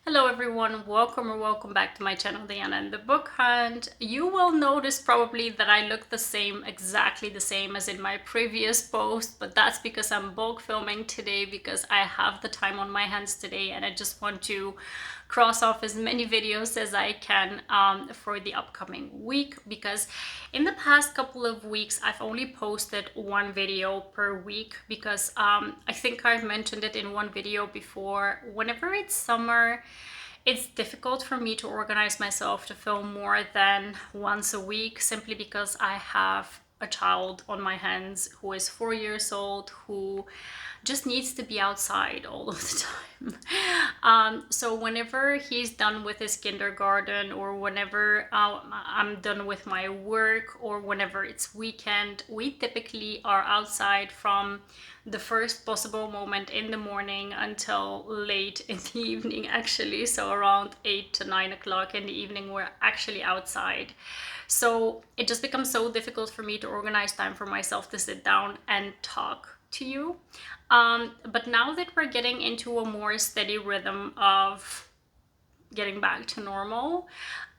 Hello everyone, welcome or welcome back to my channel, Diana and the Book Hunt. You will notice probably that I look the same, exactly the same as in my previous post, but that's because I'm bulk filming today because I have the time on my hands today and I just want to cross off as many videos as I can for the upcoming week, because in the past couple of weeks I've only posted one video per week because I think I've mentioned it in one video before. Whenever it's summer, it's difficult for me to organize myself to film more than once a week, simply because I have a child on my hands who is 4 years old, who just needs to be outside all of the time. So whenever he's done with his kindergarten, or whenever I'm done with my work, or whenever it's weekend, we typically are outside from the first possible moment in the morning until late in the evening, actually. So around 8 to 9 o'clock in the evening, we're actually outside. So it just becomes so difficult for me to organize time for myself to sit down and talk to you. But now that we're getting into a more steady rhythm of getting back to normal,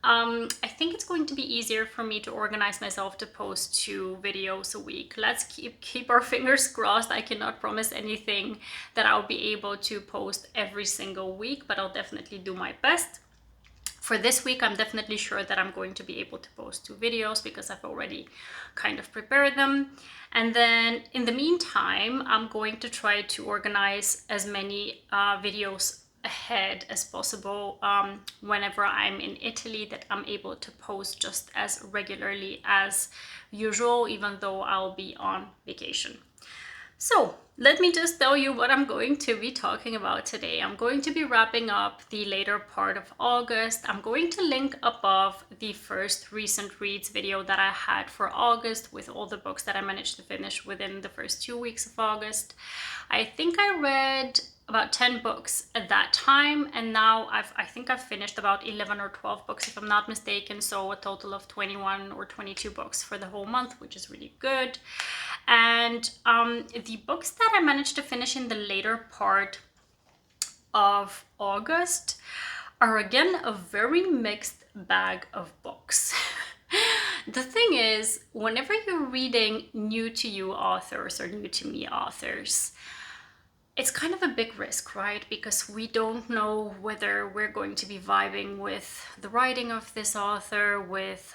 I think it's going to be easier for me to organize myself to post 2 videos a week. Let's keep our fingers crossed. I cannot promise anything that I'll be able to post every single week, but I'll definitely do my best. For this week, I'm definitely sure that I'm going to be able to post 2 videos because I've already kind of prepared them. And then in the meantime, I'm going to try to organize as many videos ahead as possible whenever I'm in Italy, that I'm able to post just as regularly as usual, even though I'll be on vacation. So let me just tell you what I'm going to be talking about today. I'm going to be wrapping up the later part of August. I'm going to link above the first recent reads video that I had for August, with all the books that I managed to finish within the first 2 weeks of August. I think I read about 10 books at that time, and now I think I've finished about 11 or 12 books if I'm not mistaken, so a total of 21 or 22 books for the whole month, which is really good. And the books that I managed to finish in the later part of August are again a very mixed bag of books. The thing is, whenever you're reading new to you authors or new to me authors, it's kind of a big risk, right? Because we don't know whether we're going to be vibing with the writing of this author, with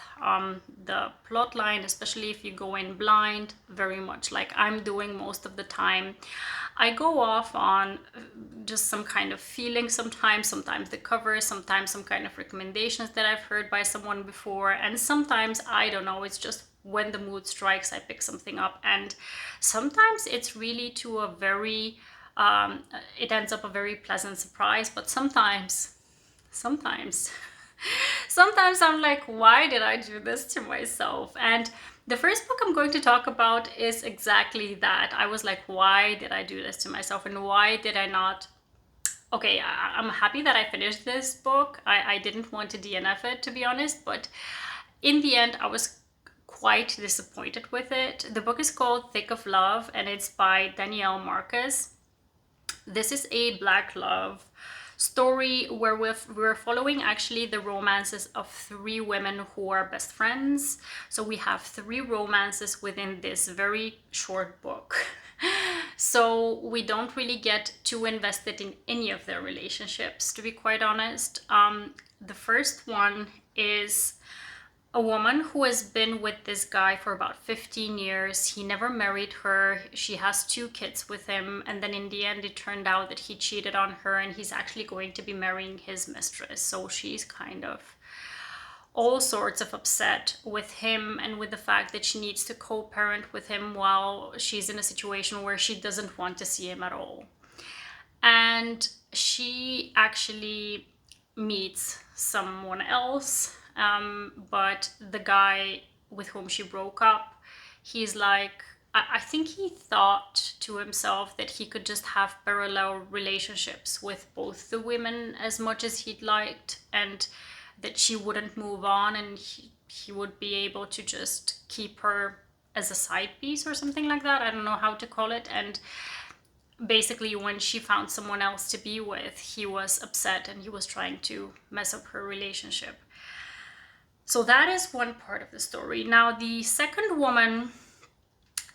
the plot line, especially if you go in blind, very much like I'm doing most of the time. I go off on just some kind of feeling sometimes the cover, sometimes some kind of recommendations that I've heard by someone before, and sometimes, I don't know, it's just when the mood strikes, I pick something up, and sometimes it's really to a very it ends up a very pleasant surprise, but sometimes sometimes I'm like, why did I do this to myself? And the first book I'm going to talk about is exactly that. I was like, why did I do this to myself, and why did I not? Okay, I'm happy that I finished this book. I didn't want to DNF it, to be honest, but in the end I was quite disappointed with it. The book is called Thick of Love, and it's by Danielle Marcus. This is a Black love story where we're following actually the romances of 3 women who are best friends. So we have 3 romances within this very short book. So we don't really get too invested in any of their relationships, to be quite honest. The first one is a woman who has been with this guy for about 15 years. He never married her. She has 2 kids with him. And then in the end, it turned out that he cheated on her and he's actually going to be marrying his mistress. So she's kind of all sorts of upset with him and with the fact that she needs to co-parent with him while she's in a situation where she doesn't want to see him at all. And she actually meets someone else, but the guy with whom she broke up, he's like, I think he thought to himself that he could just have parallel relationships with both the women as much as he'd liked, and that she wouldn't move on, and he would be able to just keep her as a side piece or something like that. I don't know how to call it. And basically when she found someone else to be with, he was upset and he was trying to mess up her relationship. So that is one part of the story. Now, the second woman,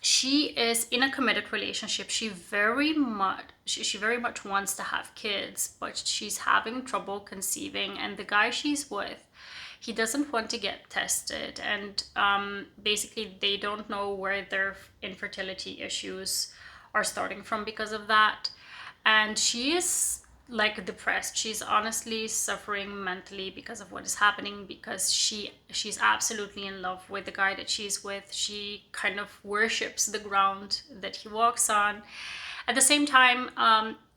she is in a committed relationship. She very much wants to have kids, but she's having trouble conceiving. And the guy she's with, he doesn't want to get tested. And basically, they don't know where their infertility issues are starting from because of that. And she is like depressed. She's honestly suffering mentally because of what is happening, because she's absolutely in love with the guy that she's with. She kind of worships the ground that he walks on. At the same time,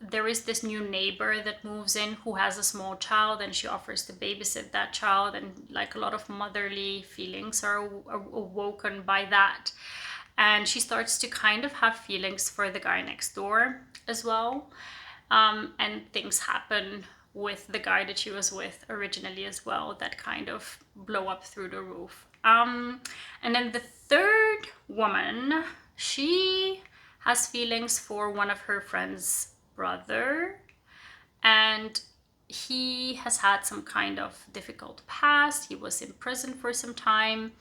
there is this new neighbor that moves in who has a small child, and she offers to babysit that child, and like a lot of motherly feelings are awoken by that. And she starts to kind of have feelings for the guy next door as well. And things happen with the guy that she was with originally as well that kind of blow up through the roof. And then the third woman, she has feelings for one of her friend's brother, and he has had some kind of difficult past. He was in prison for some time,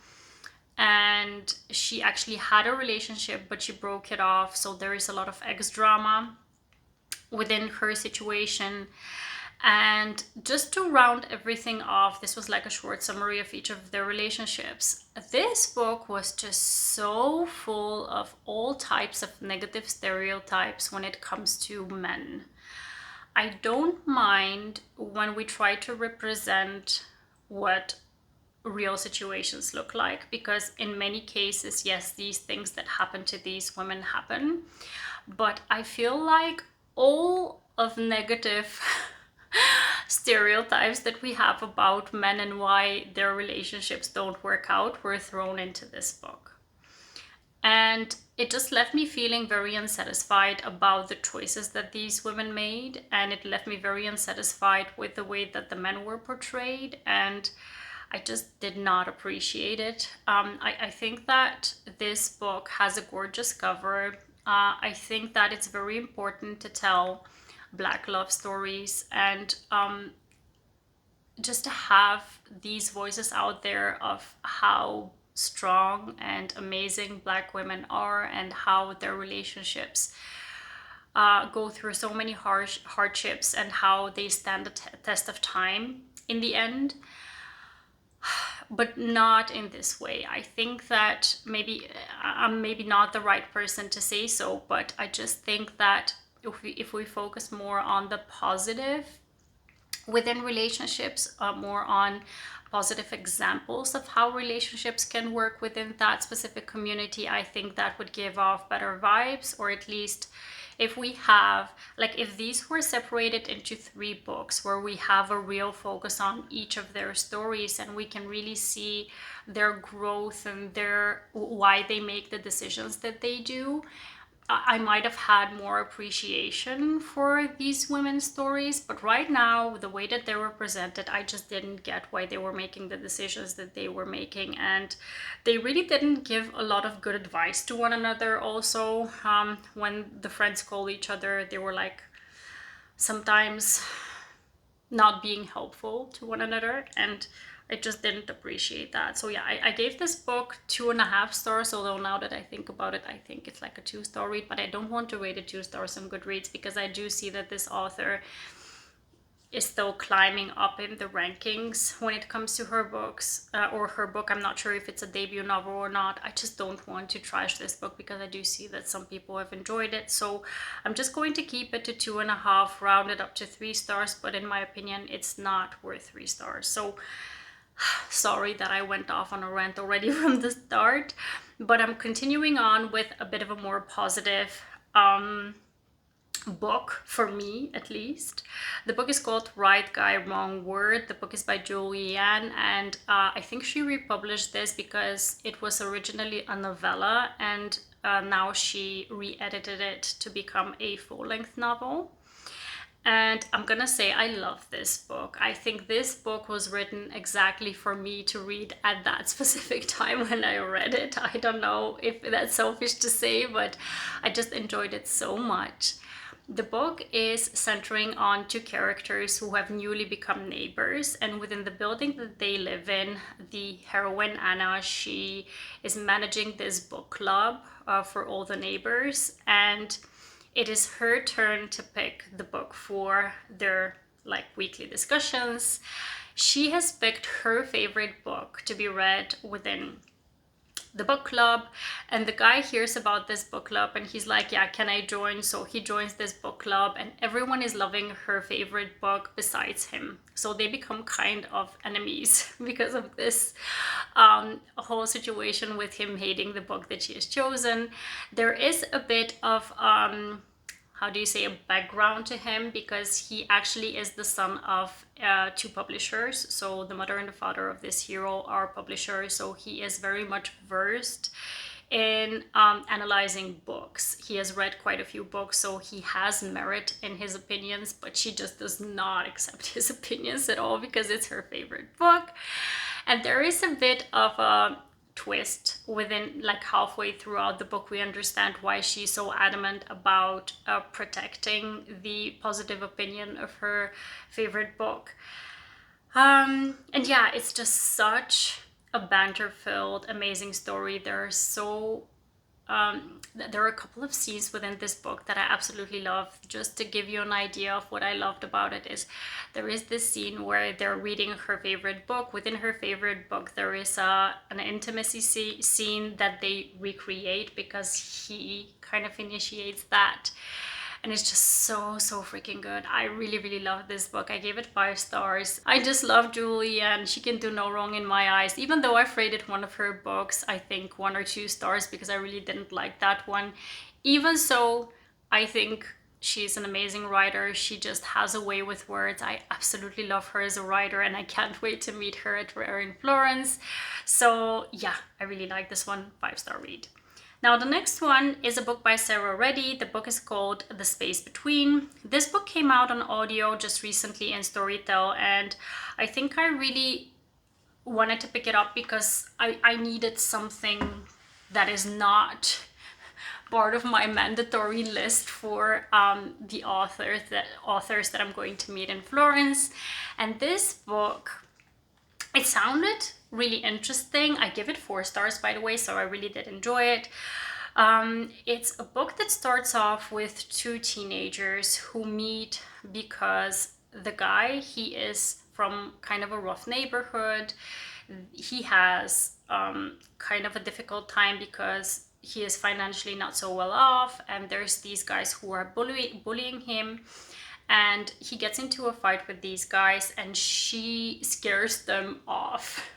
and she actually had a relationship, but she broke it off. So there is a lot of ex drama within her situation. And just to round everything off, this was like a short summary of each of their relationships. This book was just so full of all types of negative stereotypes when it comes to men. I don't mind when we try to represent what real situations look like, because in many cases, yes, these things that happen to these women happen, but I feel like all of negative stereotypes that we have about men and why their relationships don't work out were thrown into this book. And it just left me feeling very unsatisfied about the choices that these women made, and it left me very unsatisfied with the way that the men were portrayed, and I just did not appreciate it. I think that this book has a gorgeous cover. I think that it's very important to tell Black love stories, and just to have these voices out there of how strong and amazing Black women are, and how their relationships go through so many hardships, and how they stand the test of time in the end. But not in this way. I think that maybe I'm maybe not the right person to say so, but I just think that if we focus more on the positive within relationships, more on positive examples of how relationships can work within that specific community, I think that would give off better vibes. Or at least if we have, like, if these were separated into 3 books where we have a real focus on each of their stories, and we can really see their growth and their why they make the decisions that they do, I might have had more appreciation for these women's stories. But right now, the way that they were presented, I just didn't get why they were making the decisions that they were making. And they really didn't give a lot of good advice to one another also. When the friends called each other, they were like sometimes not being helpful to one another, and I just didn't appreciate that. So yeah, I gave this book 2.5 stars, although now that I think about it, I think it's like a 2-star read, but I don't want to rate it 2 stars on Goodreads, because I do see that this author is still climbing up in the rankings when it comes to her books, or her book. I'm not sure if it's a debut novel or not. I just don't want to trash this book, because I do see that some people have enjoyed it. So I'm just going to keep it to 2.5, round it up to 3 stars, but in my opinion, it's not worth 3 stars. So sorry that I went off on a rant already from the start, but I'm continuing on with a bit of a more positive book, for me at least. The book is called Right Guy, Wrong Word. The book is by Julianne, and I think she republished this because it was originally a novella, and now she re-edited it to become a full-length novel. And I'm gonna say I love this book. I think this book was written exactly for me to read at that specific time when I read it. I don't know if that's selfish to say, but I just enjoyed it so much. The book is centering on two characters who have newly become neighbors, and within the building that they live in, the heroine Anna, she is managing this book club for all the neighbors, and it is her turn to pick the book for their like weekly discussions. She has picked her favorite book to be read within the book club, and the guy hears about this book club and he's like, yeah, can I join? So he joins this book club, and everyone is loving her favorite book besides him, so they become kind of enemies because of this whole situation with him hating the book that she has chosen. There is a bit of how do you say, a background to him, because he actually is the son of two publishers. So the mother and the father of this hero are publishers, so he is very much versed in analyzing books. He has read quite a few books, so he has merit in his opinions, but she just does not accept his opinions at all because it's her favorite book. And there is a bit of a twist within, like halfway throughout the book, we understand why she's so adamant about protecting the positive opinion of her favorite book. And yeah, it's just such a banter-filled, amazing story. There are a couple of scenes within this book that I absolutely love. Just to give you an idea of what I loved about it, is there is this scene where they're reading her favorite book. Within her favorite book, there is an intimacy scene that they recreate because he kind of initiates that. And it's just so freaking good. I really love this book. I gave it 5 stars. I just love Julie, and she can do no wrong in my eyes. Even though I've rated one of her books, I think 1 or 2 stars, because I really didn't like that one. Even so, I think she's an amazing writer. She just has a way with words. I absolutely love her as a writer, and I can't wait to meet her at Rare in Florence. So yeah, I really like this one. 5-star read. Now, the next one is a book by Sarah Reilly. The book is called The Space Between. This book came out on audio just recently in Storytel, and I think I really wanted to pick it up because I needed something that is not part of my mandatory list for the authors that I'm going to meet in Florence. And this book, it sounded really interesting. I give it 4 stars, by the way, so I really did enjoy it. It's a book that starts off with 2 teenagers who meet because the guy, he is from kind of a rough neighborhood. He has kind of a difficult time because he is financially not so well off, and there's these guys who are bullying him. And he gets into a fight with these guys, and she scares them off,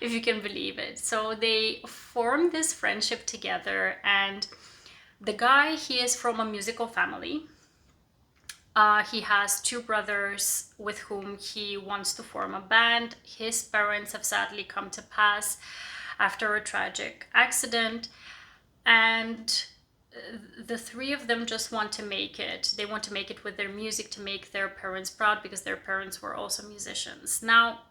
if you can believe it. So they form this friendship together, and the guy, he is from a musical family. He has 2 brothers with whom he wants to form a band. His parents have sadly come to pass after a tragic accident, and the 3 of them just want to make it. They want to make it with their music, to make their parents proud, because their parents were also musicians. Now,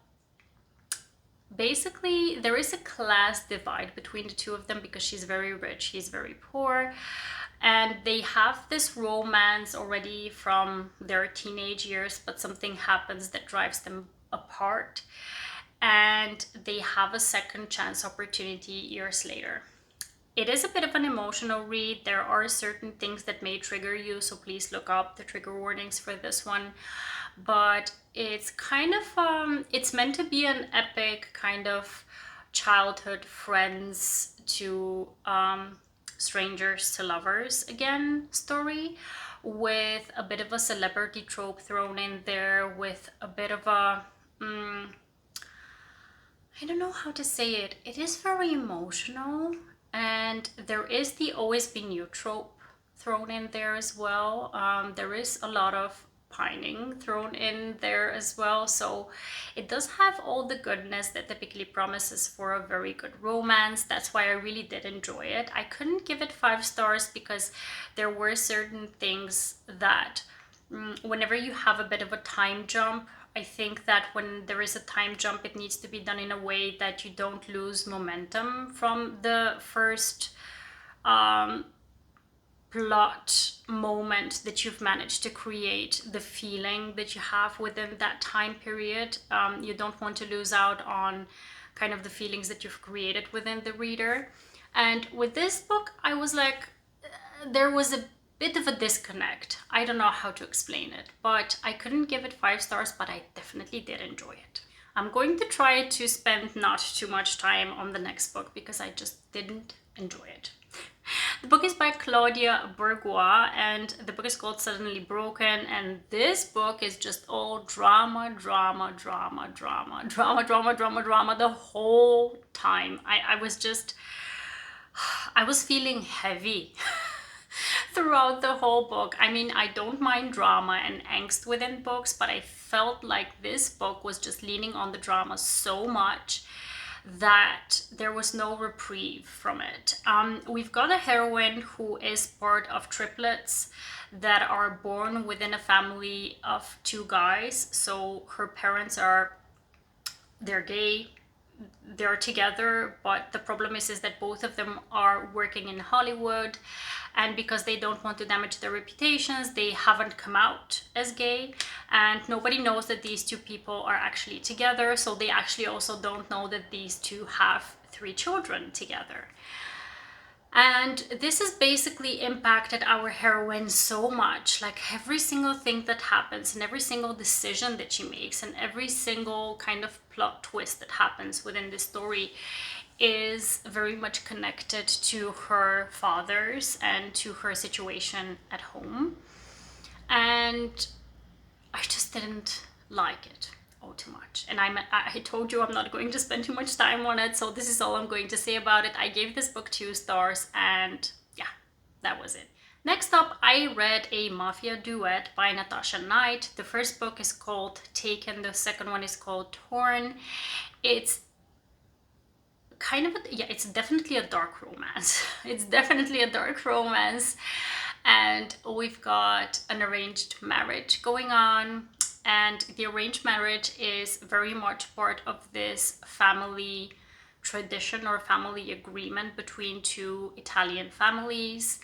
basically, there is a class divide between the 2 of them because she's very rich, he's very poor, and they have this romance already from their teenage years, but something happens that drives them apart, and they have a second chance opportunity years later. It is a bit of an emotional read. There are certain things that may trigger you, so please look up the trigger warnings for this one. But it's kind of, it's meant to be an epic kind of childhood friends to strangers to lovers again story, with a bit of a celebrity trope thrown in there, with a bit of a, I don't know how to say it. It is very emotional. And there is the always be new trope thrown in there as well. There is a lot of pining thrown in there as well. So it does have all the goodness that typically promises for a very good romance. That's why I really did enjoy it. I couldn't give it 5 stars because there were certain things that whenever you have a bit of a time jump, I think that when there is a time jump, it needs to be done in a way that you don't lose momentum from the first plot moment that you've managed to create, the feeling that you have within that time period. You don't want to lose out on kind of the feelings that you've created within the reader. And with this book, I was like, there was a bit of a disconnect. I don't know how to explain it, but I couldn't give it 5 stars, but I definitely did enjoy it. I'm going to try to spend not too much time on the next book because I just didn't enjoy it. The book is by Claudia Burgoa, and the book is called Suddenly Broken, and this book is just all drama, drama, drama, drama, drama, drama, drama, drama the whole time. I was feeling heavy throughout the whole book. I mean, I don't mind drama and angst within books, but I felt like this book was just leaning on the drama so much that there was no reprieve from it. We've got a heroine who is part of triplets that are born within a family of 2 guys. So her parents they're gay, they're together, but the problem is that both of them are working in Hollywood, and because they don't want to damage their reputations, they haven't come out as gay, and nobody knows that these 2 people are actually together. So they actually also don't know that these 2 have 3 children together. And this has basically impacted our heroine so much. Like, every single thing that happens and every single decision that she makes and every single kind of plot twist that happens within this story is very much connected to her father's and to her situation at home. And I just didn't like it all too much. And I told you I'm not going to spend too much time on it, so this is all I'm going to say about it. I gave this book 2 stars, and yeah, that was it. Next up, I read a Mafia Duet by Natasha. The first book is called Taken, the second one is called Torn. It's kind of it's definitely a dark romance. It's definitely a dark romance, and we've got an arranged marriage going on, and the arranged marriage is very much part of this family tradition or family agreement between 2 Italian families.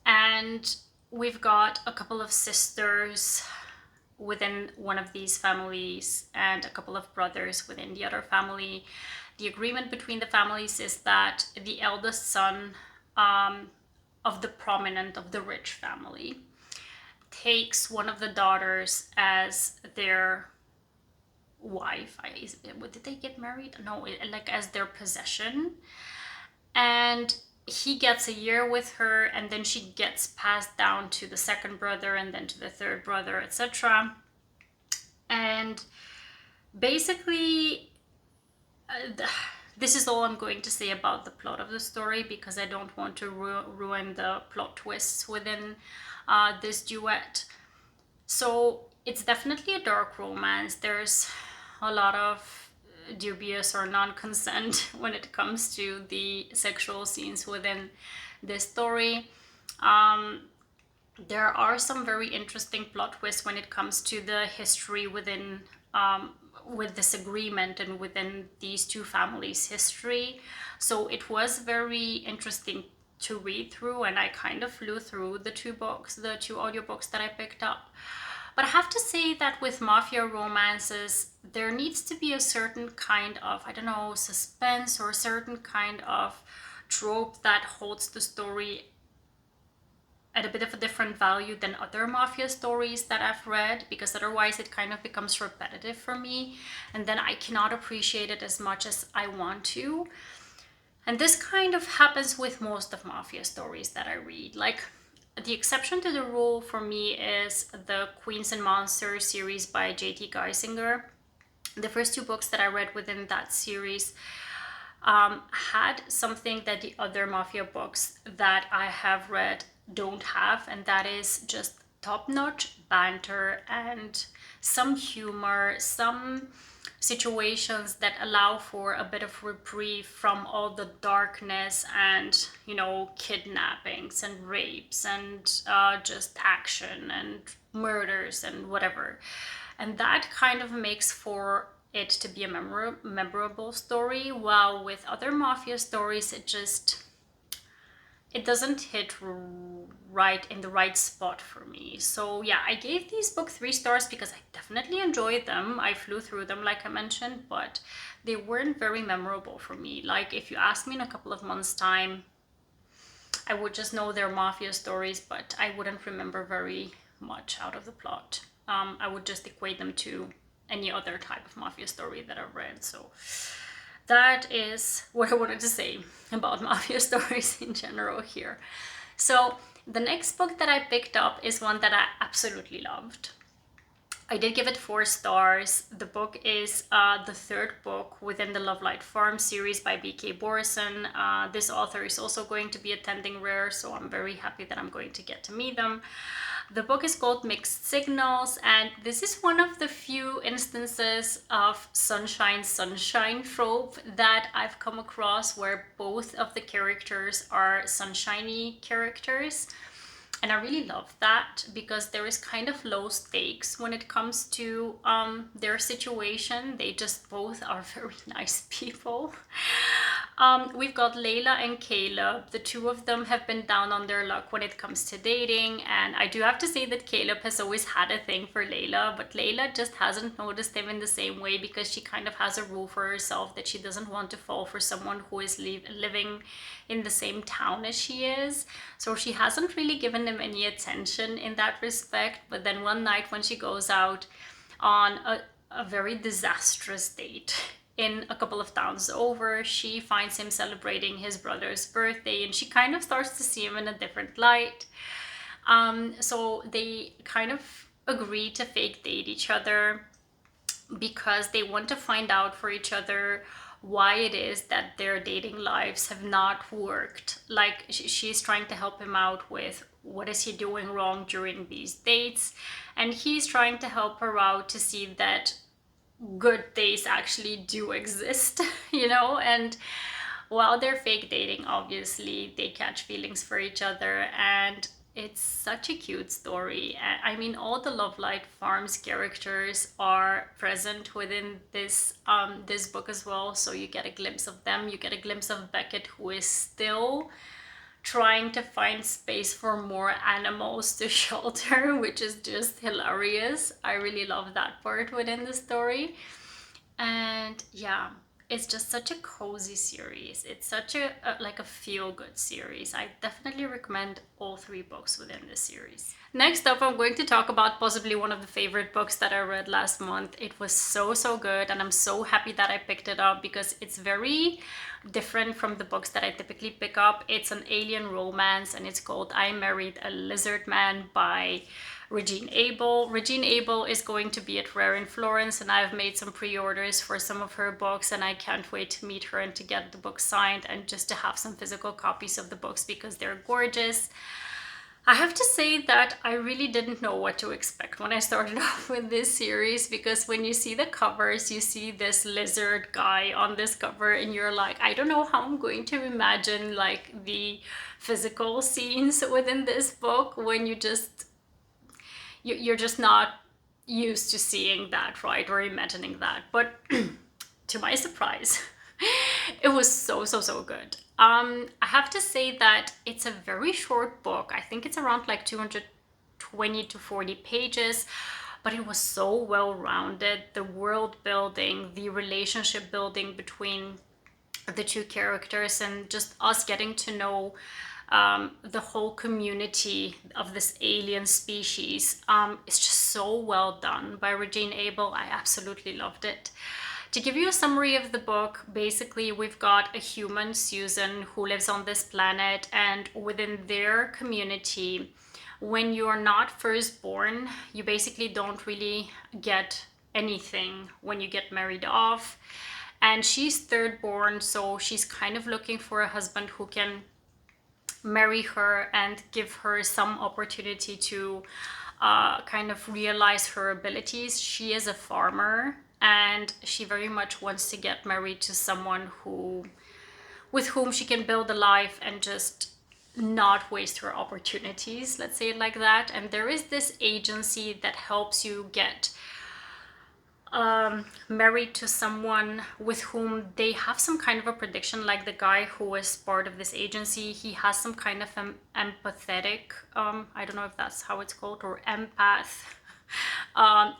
And we've got a couple of sisters within one of these families and a couple of brothers within the other family. The agreement between the families is that the eldest son of the rich family takes one of the daughters as their wife. Did they get married? No, like as their possession. And he gets a year with her, and then she gets passed down to the second brother and then to the third brother, etc. And basically, this is all I'm going to say about the plot of the story, because I don't want to ruin the plot twists within this duet. So it's definitely a dark romance. There's a lot of dubious or non-consent when it comes to the sexual scenes within this story. There are some very interesting plot twists when it comes to the history within with this agreement and within these 2 families' history. So it was very interesting to read through, and I kind of flew through the 2 audiobooks that I picked up. But I have to say that with mafia romances, there needs to be a certain kind of, I don't know, suspense or a certain kind of trope that holds the story at a bit of a different value than other mafia stories that I've read, because otherwise it kind of becomes repetitive for me, and then I cannot appreciate it as much as I want to. And this kind of happens with most of mafia stories that I read. Like, the exception to the rule for me is the Queens and Monsters series by J.T. Geisinger. The first 2 books that I read within that series had something that the other mafia books that I have read don't have, and that is just top-notch banter and some humor, some situations that allow for a bit of reprieve from all the darkness and, you know, kidnappings and rapes and just action and murders and whatever. And that kind of makes for it to be a memorable story, while with other mafia stories it doesn't hit right in the right spot for me. So yeah, I gave these books 3 stars because I definitely enjoyed them. I flew through them like I mentioned, but they weren't very memorable for me. Like if you ask me in a couple of months time, I would just know they're mafia stories, but I wouldn't remember very much out of the plot. I would just equate them to any other type of mafia story that I've read. So that is what I wanted to say about mafia stories in general here. So the next book that I picked up is one that I absolutely loved. I did give it 4 stars. The book is the 3rd book within the Love Light Farm series by B.K. Borison. This author is also going to be attending Rare, so I'm very happy that I'm going to get to meet them. The book is called Mixed Signals, and this is one of the few instances of sunshine trope that I've come across where both of the characters are sunshiny characters. And I really love that because there is kind of low stakes when it comes to their situation. They just both are very nice people. We've got Layla and Caleb. The 2 of them have been down on their luck when it comes to dating. And I do have to say that Caleb has always had a thing for Layla, but Layla just hasn't noticed him in the same way because she kind of has a rule for herself that she doesn't want to fall for someone who is living in the same town as she is. So she hasn't really given him any attention in that respect. But then one night when she goes out on a very disastrous date in a couple of towns over, she finds him celebrating his brother's birthday and she kind of starts to see him in a different light. So they kind of agree to fake date each other because they want to find out for each other why it is that their dating lives have not worked. Like she's trying to help him out with what is he doing wrong during these dates, and he's trying to help her out to see that good days actually do exist, you know. And while they're fake dating, obviously they catch feelings for each other, and it's such a cute story. I mean, all the Love Light Farms characters are present within this this book as well, so you get a glimpse of them. You get a glimpse of Beckett, who is still trying to find space for more animals to shelter, which is just hilarious. I really love that part within the story. And yeah, it's just such a cozy series. It's such a like a feel-good series. I definitely recommend all 3 books within this series. Next up, I'm going to talk about possibly one of the favorite books that I read last month. It was so good, and I'm so happy that I picked it up because it's very different from the books that I typically pick up. It's an alien romance, and it's called I Married a Lizzardman by Regine Abel. Regine Abel is going to be at Rare in Florence, and I've made some pre-orders for some of her books, and I can't wait to meet her and to get the book signed and just to have some physical copies of the books because they're gorgeous. I have to say that I really didn't know what to expect when I started off with this series, because when you see the covers, you see this lizard guy on this cover and you're like, I don't know how I'm going to imagine like the physical scenes within this book when you're just not used to seeing that, right, or imagining that. But to my surprise, it was so good. I have to say that it's a very short book. I think it's around like 220 to 40 pages, but it was so well rounded. The world building, the relationship building between the 2 characters, and just us getting to know the whole community of this alien species. It's just so well done by Regine Abel. I absolutely loved it. To give you a summary of the book, basically we've got a human, Susan, who lives on this planet, and within their community, when you're not first born, you basically don't really get anything when you get married off. And she's third born, so she's kind of looking for a husband who can marry her and give her some opportunity to kind of realize her abilities. She is a farmer, and she very much wants to get married to someone with whom she can build a life and just not waste her opportunities, let's say it like that. And there is this agency that helps you get married to someone with whom they have some kind of a prediction. Like the guy who is part of this agency, he has some kind of empathetic, I don't know if that's how it's called, or empath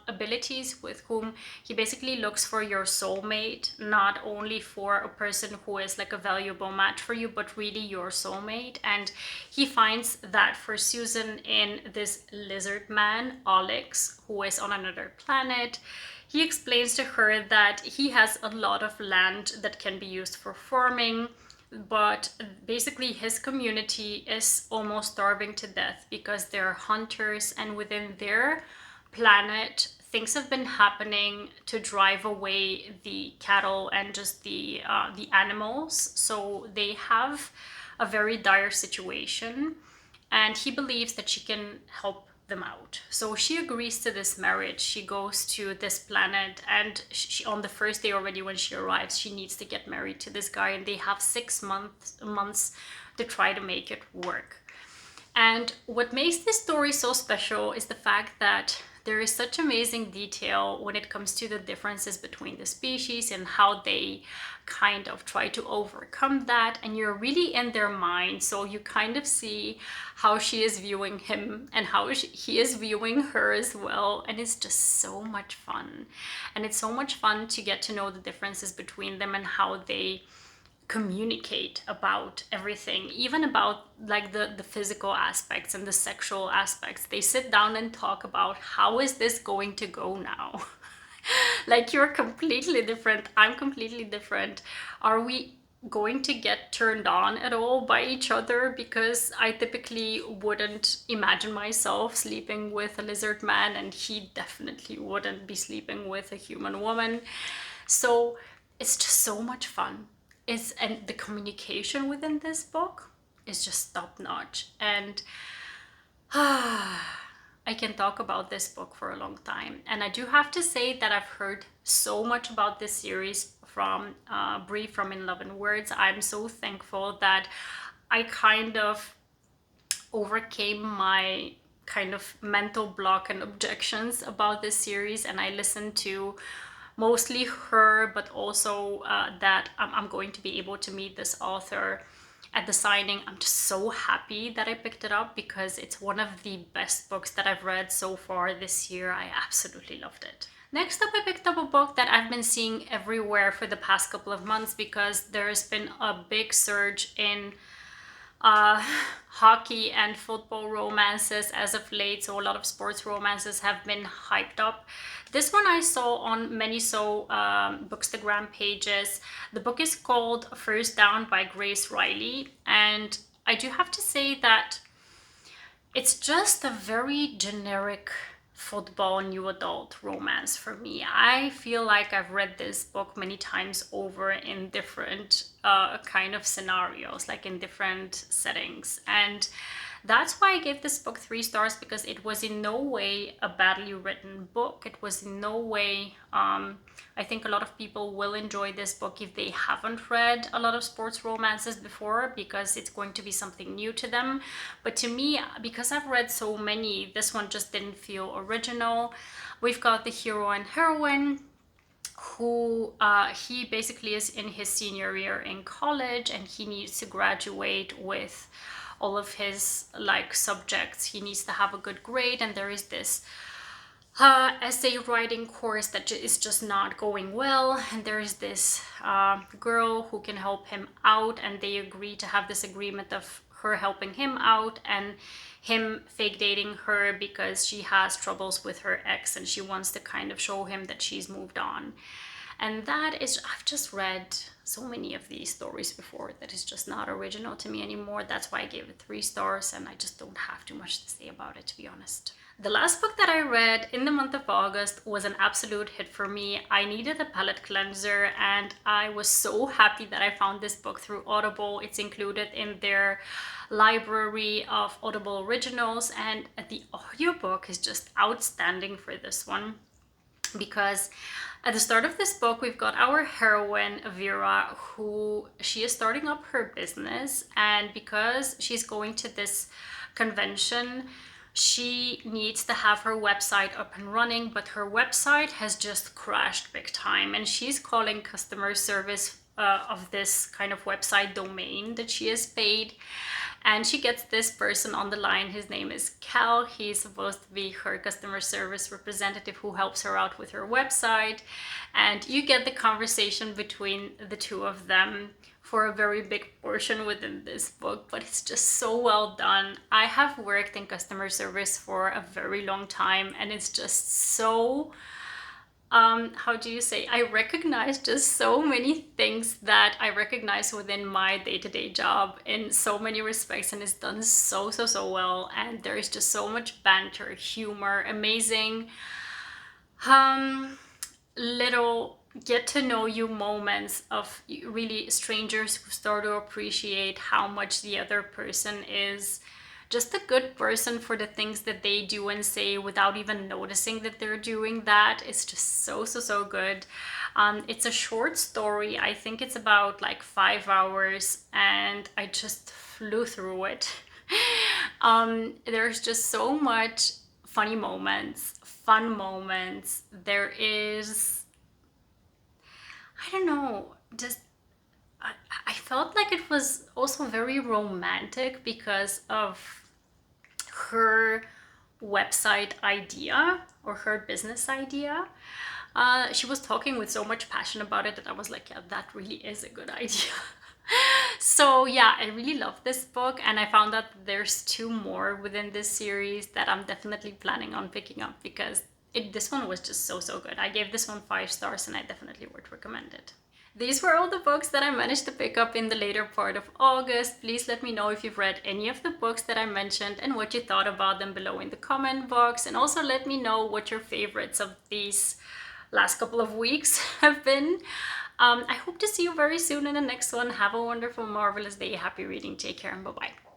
abilities, with whom he basically looks for your soulmate, not only for a person who is like a valuable match for you, but really your soulmate. And he finds that for Susan in this lizard man, Alex, who is on another planet. He explains to her that he has a lot of land that can be used for farming, but basically his community is almost starving to death because they're hunters, and within their planet things have been happening to drive away the cattle and just the animals. So they have a very dire situation, and he believes that she can help them out. So she agrees to this marriage. She goes to this planet, and she, on the first day already when she arrives, she needs to get married to this guy, and they have 6 months to try to make it work. And what makes this story so special is the fact that there is such amazing detail when it comes to the differences between the species and how they kind of try to overcome that. And you're really in their mind, so you kind of see how she is viewing him and how he is viewing her as well. And it's just so much fun. And it's so much fun to get to know the differences between them and how they communicate about everything, even about like the physical aspects and the sexual aspects. They sit down and talk about, how is this going to go now? Like, you're completely different, I'm completely different. Are we going to get turned on at all by each other? Because I typically wouldn't imagine myself sleeping with a lizard man, and he definitely wouldn't be sleeping with a human woman. So it's just so much fun. And the communication within this book is just top notch. And I can talk about this book for a long time. And I do have to say that I've heard so much about this series from Bree from In Love and Words. I'm so thankful that I kind of overcame my kind of mental block and objections about this series, and I listened to mostly her, but also that I'm going to be able to meet this author at the signing. I'm just so happy that I picked it up because it's one of the best books that I've read so far this year. I absolutely loved it. Next up, I picked up a book that I've been seeing everywhere for the past couple of months because there's been a big surge in hockey and football romances as of late. So a lot of sports romances have been hyped up. This one I saw on many Bookstagram pages. The book is called First Down by Reilly, and I do have to say that it's just a very generic football new adult romance for me. I feel like I've read this book many times over in different kind of scenarios, like in different settings. And that's why I gave this book 3 stars, because it was in no way a badly written book. It was in no way, I think a lot of people will enjoy this book if they haven't read a lot of sports romances before, because it's going to be something new to them. But to me, because I've read so many, this one just didn't feel original. We've got the hero and heroine who he basically is in his senior year in college, and he needs to graduate with all of his like subjects. He needs to have a good grade, and there is this essay writing course that is just not going well, and there is this girl who can help him out, and they agree to have this agreement of her helping him out and him fake dating her because she has troubles with her ex and she wants to kind of show him that she's moved on. And that is, I've just read so many of these stories before that is just not original to me anymore. That's why I gave it 3 stars, and I just don't have too much to say about it, to be honest. The last book that I read in the month of August was an absolute hit for me. I needed a palate cleanser, and I was so happy that I found this book through Audible. It's included in their library of Audible originals, and the audiobook is just outstanding for this one, because At the start of this book, we've got our heroine, Vera, who she is starting up her business. And because she's going to this convention, she needs to have her website up and running, but her website has just crashed big time. And she's calling customer service of this kind of website domain that she has paid. And she gets this person on the line. His name is Cal. He's supposed to be her customer service representative who helps her out with her website. And you get the conversation between the two of them for a very big portion within this book, but it's just so well done. I have worked in customer service for a very long time, and it's just so how do you say, I recognize just so many things that I recognize within my day-to-day job in so many respects, and it's done so well, and there is just so much banter, humor, amazing little get to know you moments of really strangers who start to appreciate how much the other person is just a good person for the things that they do and say without even noticing that they're doing that. It's just so good. It's a short story. I think it's about like 5 hours, and I just flew through it. There's just so much funny moments, fun moments. There is, I don't know, just I felt like it was also very romantic because of her website idea or her business idea. She was talking with so much passion about it that I was like, yeah, that really is a good idea. So yeah, I really love this book, and I found that there's 2 more within this series that I'm definitely planning on picking up because this one was just so good. I gave this one 5 stars, and I definitely would recommend it. These were all the books that I managed to pick up in the later part of August. Please let me know if you've read any of the books that I mentioned and what you thought about them below in the comment box. And also let me know what your favorites of these last couple of weeks have been. I hope to see you very soon in the next one. Have a wonderful, marvelous day. Happy reading. Take care and bye-bye.